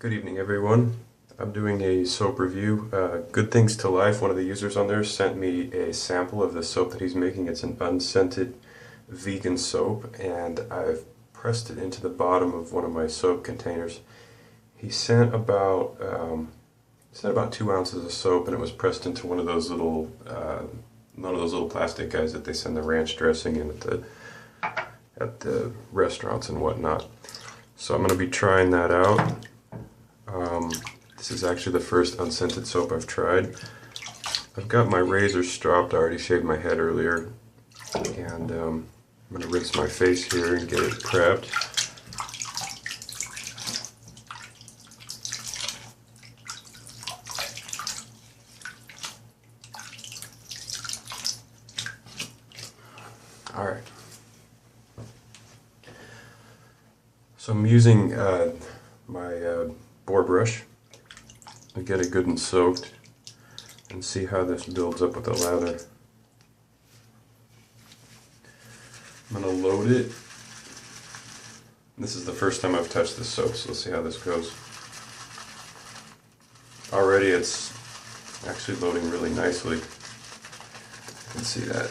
Good evening, everyone. I'm doing a soap review. Good Things to Life, one of the users on there, sent me a sample of the soap that he's making. It's an unscented vegan soap, and I've pressed it into the bottom of one of my soap containers. He sent about 2 ounces of soap, and it was pressed into one of those little plastic guys that they send the ranch dressing in at the restaurants and whatnot. So I'm going to be trying that out. This is actually the first unscented soap I've tried. I've got my razor stropped. I already shaved my head earlier, and I'm going to rinse my face here and get it prepped. Alright. So I'm using my boar brush to get it good and soaked and see how this builds up with the lather. I'm going to load it. This is the first time I've touched this soap, so let's see how this goes. Already it's actually loading really nicely. You can see that.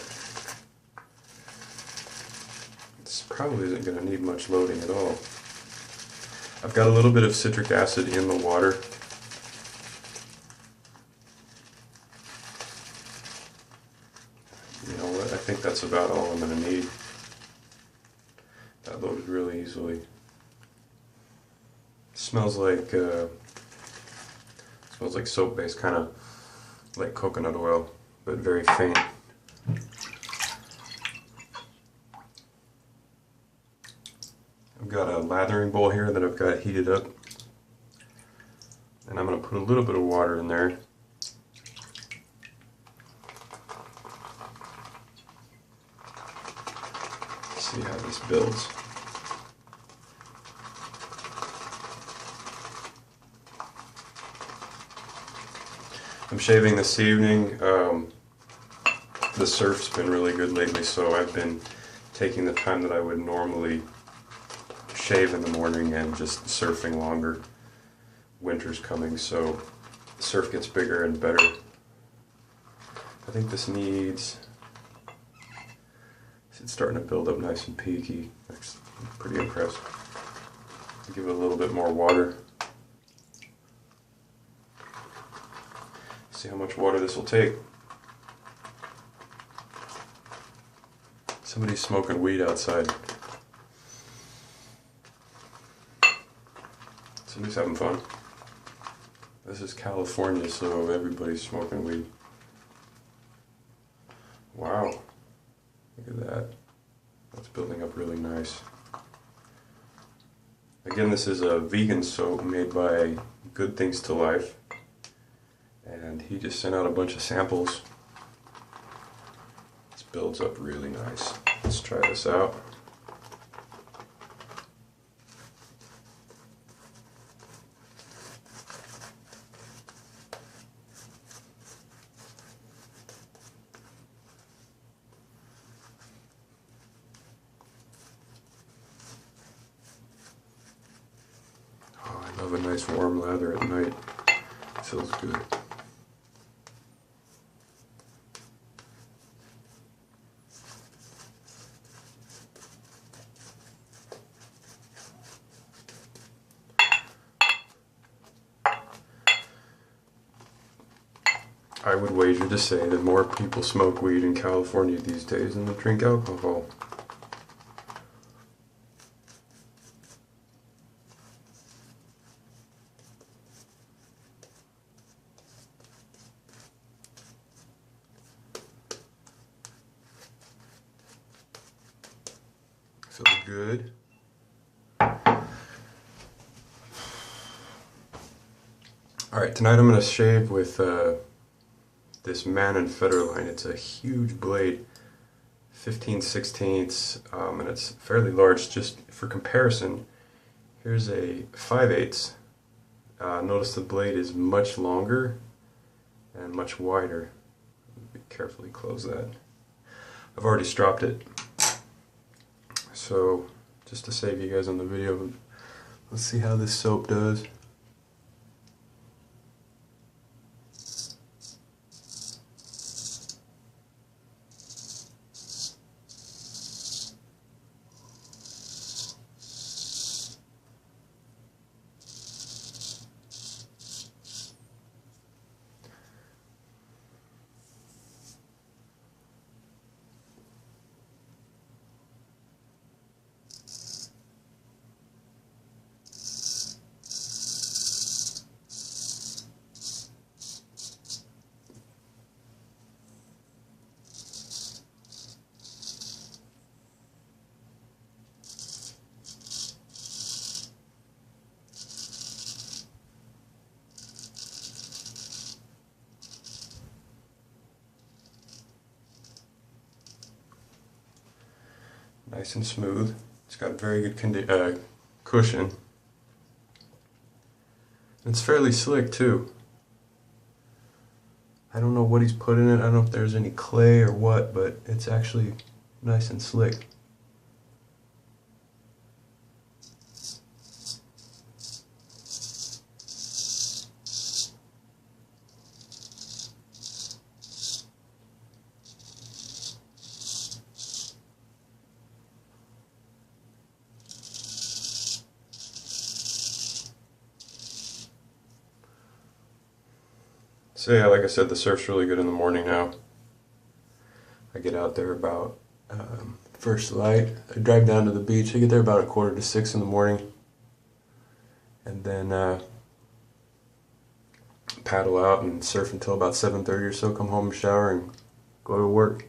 This probably isn't going to need much loading at all. I've got a little bit of citric acid in the water. You know what, I think that's about all I'm going to need. That loaded really easily. It smells like soap base, kind of like coconut oil, but very faint. I've got a lathering bowl here that I've got heated up, and I'm going to put a little bit of water in there. See how this builds. I'm shaving this evening. The surf's been really good lately, so I've been taking the time that I would normally shave in the morning and just surfing longer. Winter's coming, so the surf gets bigger and better. I think this needs... It's starting to build up nice and peaky. I'm pretty impressed. I'll give it a little bit more water. See how much water this will take. Somebody's smoking weed outside. Somebody's having fun. This is California, so everybody's smoking weed. Wow. Look at that. That's building up really nice. Again, this is a vegan soap made by Good Things to Life. And he just sent out a bunch of samples. This builds up really nice. Let's try this out. I love a nice warm lather at night. It feels good. I would wager to say that more people smoke weed in California these days than they drink alcohol. Feels good. Alright, tonight I'm going to shave with this Man & Federline. It's a huge blade, 15/16, and it's fairly large. Just for comparison, here's a 5/8. Notice the blade is much longer and much wider. Carefully close that. I've already stropped it. So just to save you guys on the video, let's see how this soap does. Nice and smooth. It's got very good cushion. It's fairly slick too. I don't know what he's put in it. I don't know if there's any clay or what, but it's actually nice and slick. So yeah, like I said, the surf's really good in the morning now. I get out there about first light. I drive down to the beach. I get there about 5:45 in the morning. And then paddle out and surf until about 7:30 or so, come home, shower, and go to work.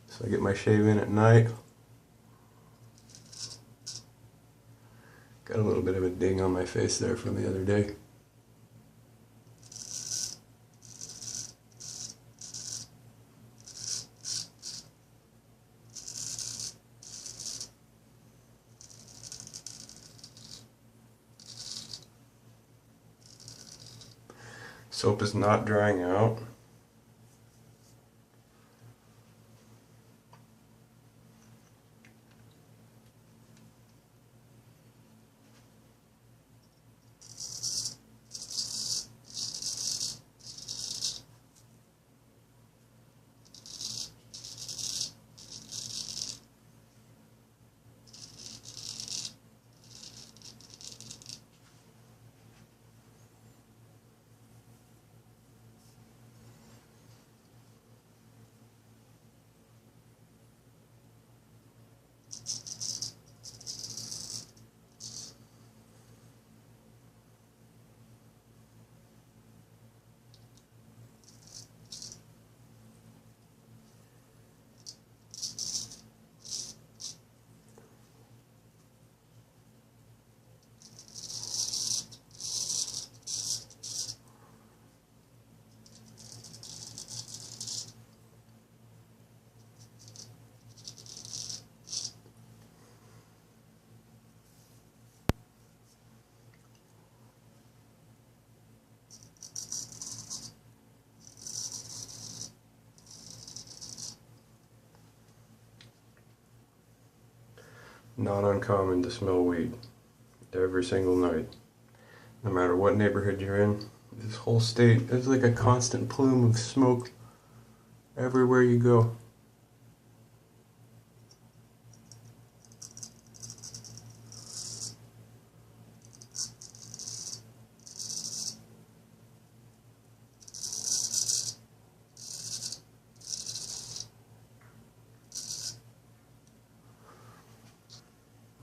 So I get my shave in at night. Got a little bit of a ding on my face there from the other day. Soap is not drying out. Not uncommon to smell weed every single night. No matter what neighborhood you're in, this whole state is like a constant plume of smoke everywhere you go.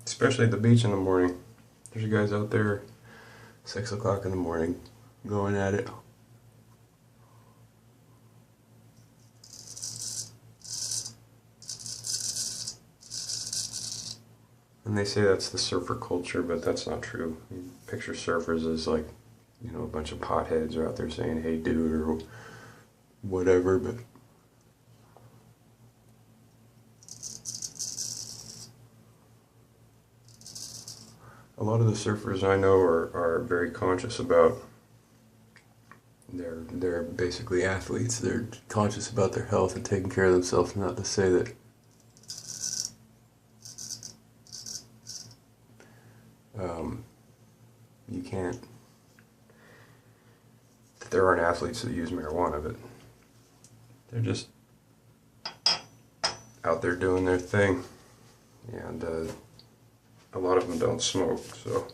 Especially at the beach in the morning. There's guys out there 6 o'clock in the morning going at it. And they say that's the surfer culture, but that's not true. You picture surfers as like, you know, a bunch of potheads are out there saying, hey dude, or whatever, but a lot of the surfers I know are very conscious about they're basically athletes. They're conscious about their health and taking care of themselves, not to say that you can't, that there aren't athletes that use marijuana, but they're just out there doing their thing, and a lot of them don't smoke, so.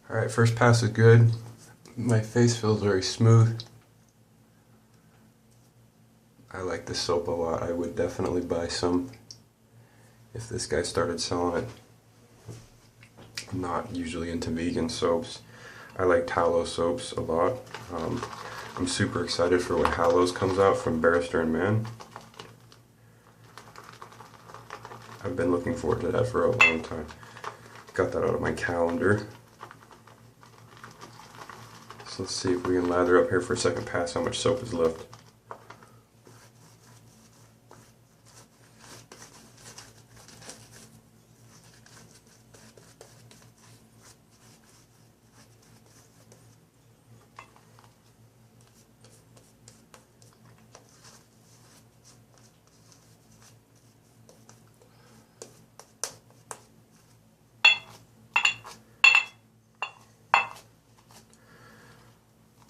Alright, first pass is good. My face feels very smooth. I like this soap a lot. I would definitely buy some if this guy started selling it. I'm not usually into vegan soaps. I like tallow soaps a lot. I'm super excited for when Hallows comes out from Barrister and Man. I've been looking forward to that for a long time. Got that out of my calendar. So let's see if we can lather up here for a second pass how much soap is left.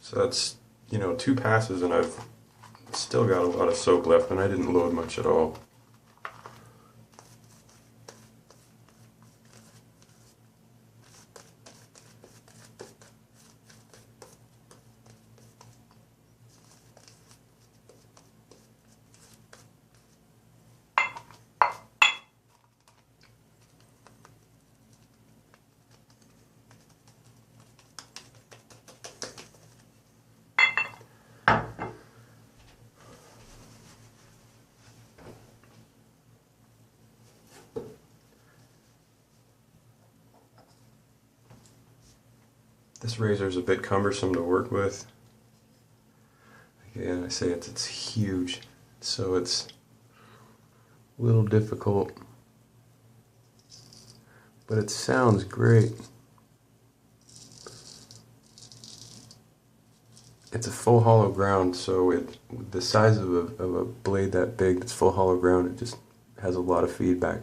So that's, 2 passes and I've still got a lot of soap left and I didn't load much at all. This razor is a bit cumbersome to work with. Again, I say it's huge, so it's a little difficult, but it sounds great. It's a full hollow ground, so the size of a blade that big that's full hollow ground, it just has a lot of feedback.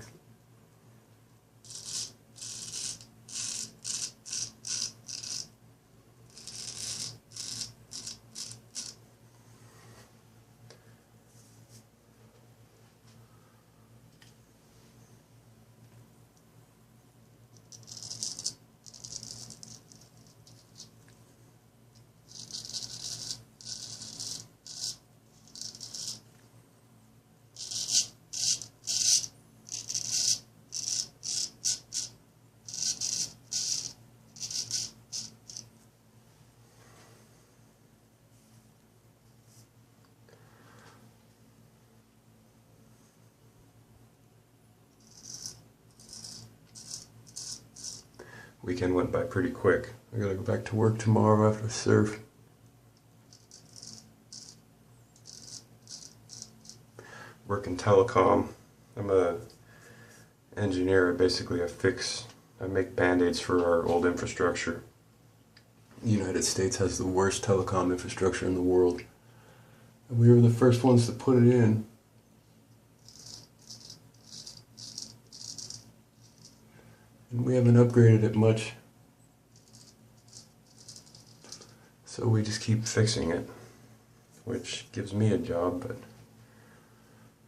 Weekend went by pretty quick. I gotta go back to work tomorrow after surf. Work in telecom. I'm a engineer. I make band-aids for our old infrastructure. The United States has the worst telecom infrastructure in the world. And we were the first ones to put it in. And we haven't upgraded it much. So we just keep fixing it, which gives me a job, but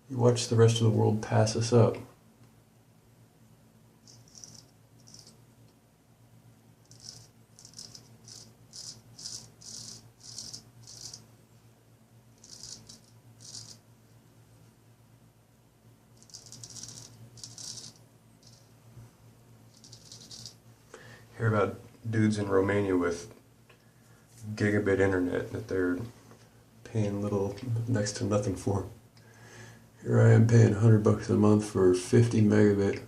you watch the rest of the world pass us up. Hear about dudes in Romania with gigabit internet that they're paying next to nothing for. Here I am paying $100 a month for 50 megabit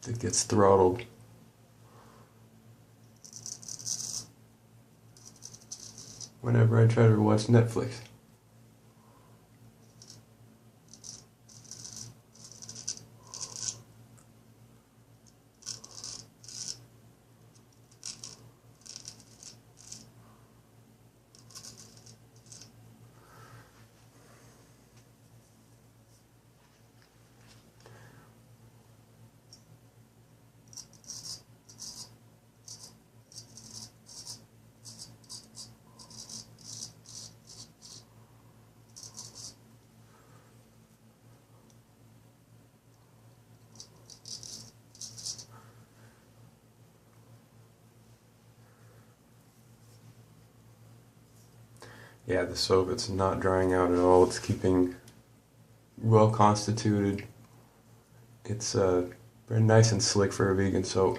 that gets throttled. Whenever I try to watch Netflix. Yeah, the soap, it's not drying out at all. It's keeping well constituted. It's very nice and slick for a vegan soap.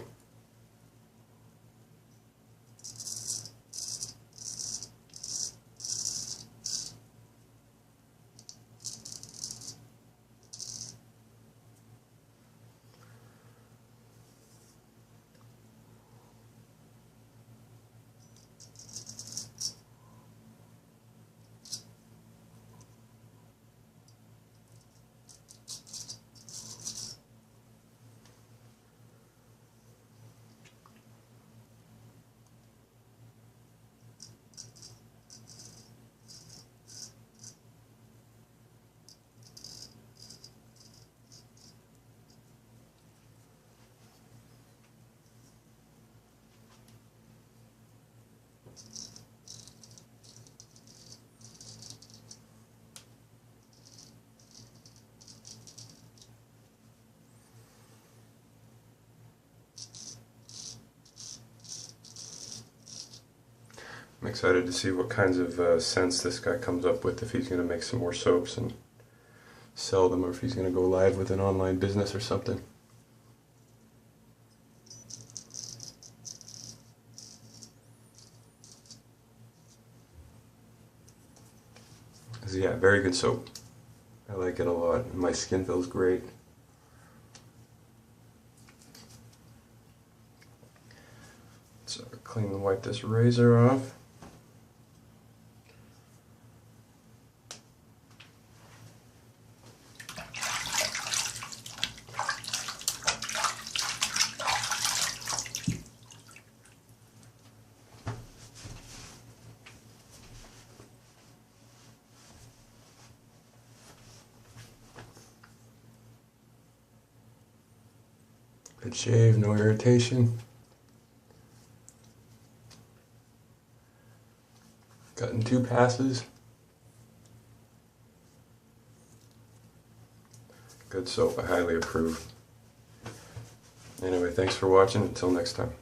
I'm excited to see what kinds of scents this guy comes up with, if he's going to make some more soaps and sell them, or if he's going to go live with an online business or something. Yeah, very good soap. I like it a lot. My skin feels great. So clean and wipe this razor off. Good shave, no irritation. Cut in 2 passes. Good soap, I highly approve. Anyway, thanks for watching. Until next time.